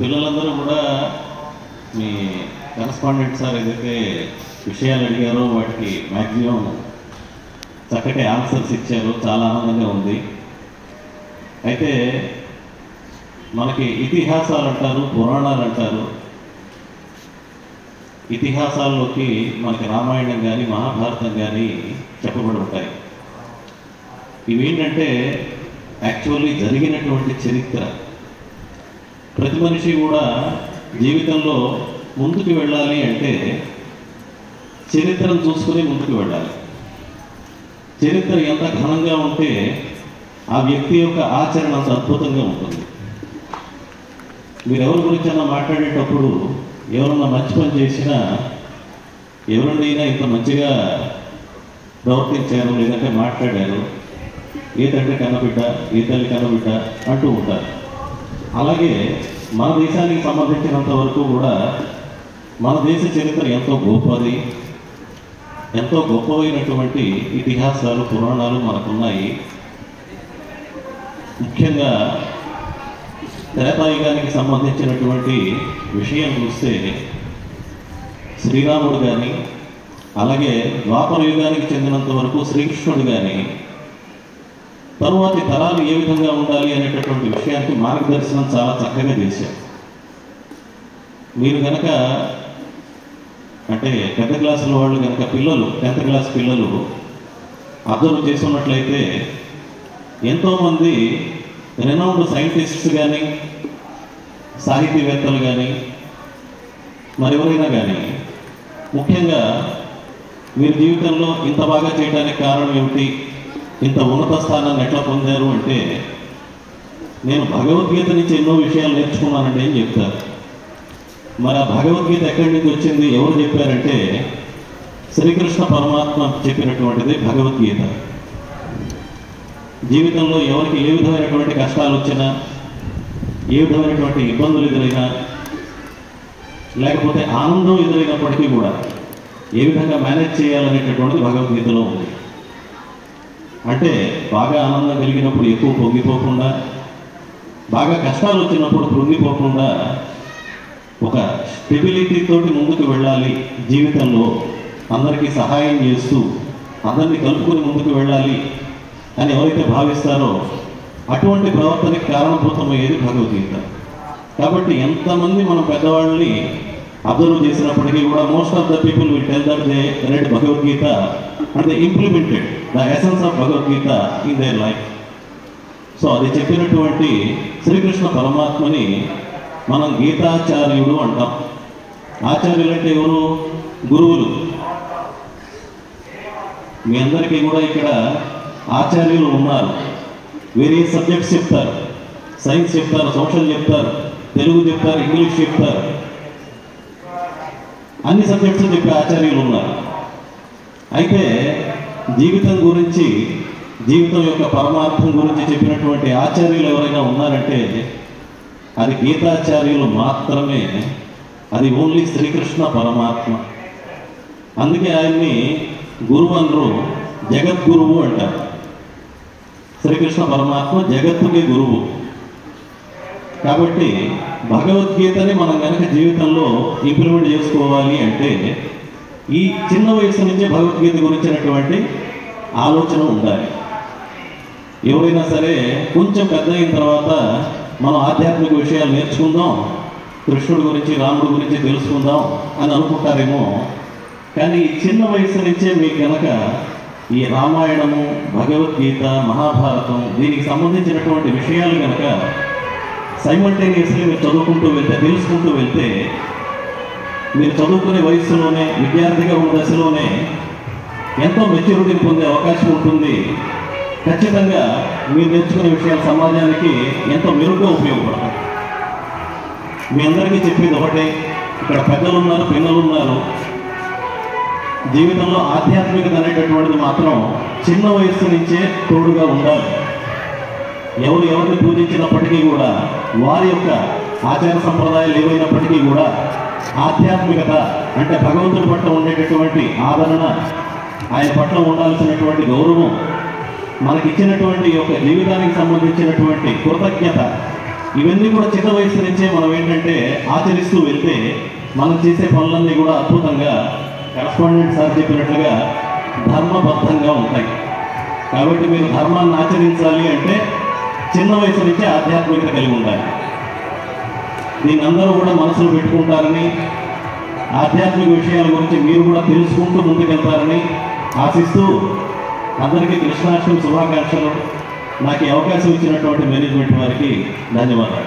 పిల్లలందరూ కూడా మీ correspondent sir ఏదైతే విషయాలు అడిగారో వాటికి మ్యాక్సిమం చక్కటి ఆన్సర్స్ ఇచ్చారు. చాలా ఆనందంగా ఉంది. అయితే మనకి ఇతిహాసాలు అంటారు, పురాణాలు అంటారు. ఇతిహాసాల్లోకి మనకి రామాయణం కానీ మహాభారతం కానీ చెప్పబడి ఉంటాయి. ఇవేంటంటే యాక్చువల్లీ జరిగినటువంటి చరిత్ర. ప్రతి మనిషి కూడా జీవితంలో ముందుకు వెళ్ళాలి అంటే చరిత్రను చూసుకుని ముందుకు వెళ్ళాలి. చరిత్ర ఎంత ఘనంగా ఉంటే ఆ వ్యక్తి యొక్క ఆచరణ అంత అద్భుతంగా ఉంటుంది. మీరు ఎవరి గురించైనా మాట్లాడేటప్పుడు ఎవరన్నా మంచి పని చేసినా, ఎవరినైనా ఇంత మంచిగా ప్రవర్తించారు లేదంటే మాట్లాడారు, ఏ తండ్రి కన్నబిడ్డ, ఏ తల్లి కన్నబిడ్డ అంటూ ఉంటారు. అలాగే మన దేశానికి సంబంధించినంత వరకు కూడా మన దేశ చరిత్ర ఎంతో గొప్పది, ఎంతో గొప్పవైనటువంటి ఇతిహాసాలు, పురాణాలు మనకున్నాయి. ముఖ్యంగా త్రేతాయుగానికి సంబంధించినటువంటి విషయం చూస్తే శ్రీరాముడు కానీ, అలాగే ద్వాపర యుగానికి చెందినంత వరకు శ్రీకృష్ణుడు కానీ తరువాతి తరాలు ఏ విధంగా ఉండాలి అనేటటువంటి విషయానికి మార్గదర్శనం చాలా చక్కగా చేశారు. మీరు కనుక అంటే పెద్ద క్లాసుల వాళ్ళు కనుక పిల్లలు 10th క్లాస్ పిల్లలు అబ్జర్వ్ చేస్తున్నట్లయితే ఎంతోమంది రెనౌండ్ సైంటిస్ట్స్ కానీ, సాహితీవేత్తలు కానీ, మరెవరైనా కానీ ముఖ్యంగా మీరు జీవితంలో ఇంత బాగా చేయడానికి కారణం ఏమిటి, ఇంత ఉన్నత స్థానాన్ని ఎట్లా పొందారు అంటే నేను భగవద్గీత నుంచి ఎన్నో విషయాలు నేర్చుకున్నానంటే ఏం చెప్తారు. మరి ఆ భగవద్గీత ఎక్కడి నుంచి వచ్చింది, ఎవరు చెప్పారంటే శ్రీకృష్ణ పరమాత్మ చెప్పినటువంటిది భగవద్గీత. జీవితంలో ఎవరికి ఏ విధమైనటువంటి కష్టాలు వచ్చినా, ఏ విధమైనటువంటి ఇబ్బందులు ఎదురైనా, లేకపోతే ఆనందం ఎదురైనప్పటికీ కూడా ఏ విధంగా మేనేజ్ చేయాలనేటటువంటిది భగవద్గీతలో ఉంది. అంటే బాగా ఆనందం కలిగినప్పుడు ఎక్కువ పొంగిపోకుండా, బాగా కష్టాలు వచ్చినప్పుడు కృంగిపోకుండా ఒక స్టెబిలిటీతోటి ముందుకు వెళ్ళాలి. జీవితంలో అందరికీ సహాయం చేస్తూ అందరినీ కలుపుకొని ముందుకు వెళ్ళాలి అని ఎవరైతే భావిస్తారో అటువంటి ప్రవర్తనకి కారణభూతమయ్యేది భగవద్గీత. కాబట్టి ఎంతమంది మనం పెద్దవాళ్ళని అబ్జర్వ్ చేసినప్పటికీ కూడా most of the people will tell that they red Bhagavad Gita and they implemented the essence of Bhagavad Gita in their life. So అది చెప్పినటువంటి శ్రీకృష్ణ పరమాత్మని మనం గీతాచార్యుడు అంటాం. ఆచార్యులు అంటే ఎవరు? గురువులు. మీ అందరికీ కూడా ఇక్కడ ఆచార్యులు ఉన్నారు. వేరియస్ సబ్జెక్ట్స్ చెప్తారు, సైన్స్ చెప్తారు, సోషల్ చెప్తారు, తెలుగు చెప్తారు, ఇంగ్లీష్ చెప్తారు, అన్ని సబ్జెక్ట్స్ చెప్పే ఆచార్యులు ఉన్నారు. అయితే జీవితం గురించి, జీవితం యొక్క పరమార్థం గురించి చెప్పినటువంటి ఆచార్యులు ఎవరైనా ఉన్నారంటే అది గీతాచార్యులు మాత్రమే. అది ఓన్లీ శ్రీకృష్ణ పరమాత్మ. అందుకే ఆయన్ని గురువు అనరు, జగద్గురువు అంటారు. శ్రీకృష్ణ పరమాత్మ జగత్తుకి గురువు. కాబట్టి భగవద్గీతని మనం కనుక జీవితంలో ఇంప్లిమెంట్ చేసుకోవాలి అంటే ఈ చిన్న వయసు నుంచే భగవద్గీత గురించినటువంటి ఆలోచన ఉండాలి. ఎవరైనా సరే కొంచెం పెద్ద అయిన తర్వాత మనం ఆధ్యాత్మిక విషయాలు నేర్చుకుందాం, కృష్ణుడి గురించి, రాముడి గురించి తెలుసుకుందాం అని అనుకుంటారేమో. కానీ ఈ చిన్న వయసు నుంచే మీకు కనుక ఈ రామాయణము, భగవద్గీత, మహాభారతం దీనికి సంబంధించినటువంటి విషయాలు కనుక సైమల్టేనియస్లీ మీరు చదువుకుంటూ వెళ్తే, తెలుసుకుంటూ వెళ్తే, మీరు చదువుకునే వయసులోనే, విద్యార్థిగా ఉన్న దశలోనే ఎంతో మెచ్యూరిటీని పొందే అవకాశం ఉంటుంది. ఖచ్చితంగా మీరు నేర్చుకునే విషయాలు సమాజానికి ఎంతో మెరుగ్గా ఉపయోగపడతాయి. మీ అందరికీ చెప్పేది ఒకటే, ఇక్కడ పెద్దలు ఉన్నారు, పిల్లలు ఉన్నారు. జీవితంలో ఆధ్యాత్మికత అనేటటువంటిది మాత్రం చిన్న వయస్సు నుంచే తోడుగా ఉండాలి. ఎవరు ఎవరిని పూజించినప్పటికీ కూడా, వారి యొక్క ఆచార సంప్రదాయాలు ఏవైనప్పటికీ కూడా ఆధ్యాత్మికత అంటే భగవంతుడి పట్ల ఉండేటటువంటి ఆదరణ, ఆయన పట్ల ఉండాల్సినటువంటి గౌరవం, మనకిచ్చినటువంటి యొక్క జీవితానికి సంబంధించినటువంటి కృతజ్ఞత, ఇవన్నీ కూడా చిన్న వయసు నుంచే మనం ఏంటంటే ఆచరిస్తూ వెళ్తే మనం చేసే పనులన్నీ కూడా అద్భుతంగా కరస్పాండెంట్ సార్ చెప్పినట్లుగా ధర్మబద్ధంగా ఉంటాయి. కాబట్టి మీరు ధర్మాన్ని ఆచరించాలి అంటే చిన్న వయసు నుంచే ఆధ్యాత్మికత కలిగి ఉండాలి. దీన్ని అందరూ కూడా మనసులో పెట్టుకుంటారని, ఆధ్యాత్మిక విషయాల గురించి మీరు కూడా తెలుసుకుంటూ ముందుకెళ్తారని ఆశిస్తూ అందరికీ కృష్ణాష్టమి శుభాకాంక్షలు. నాకు ఈ అవకాశం ఇచ్చినటువంటి మేనేజ్మెంట్ వారికి ధన్యవాదాలు.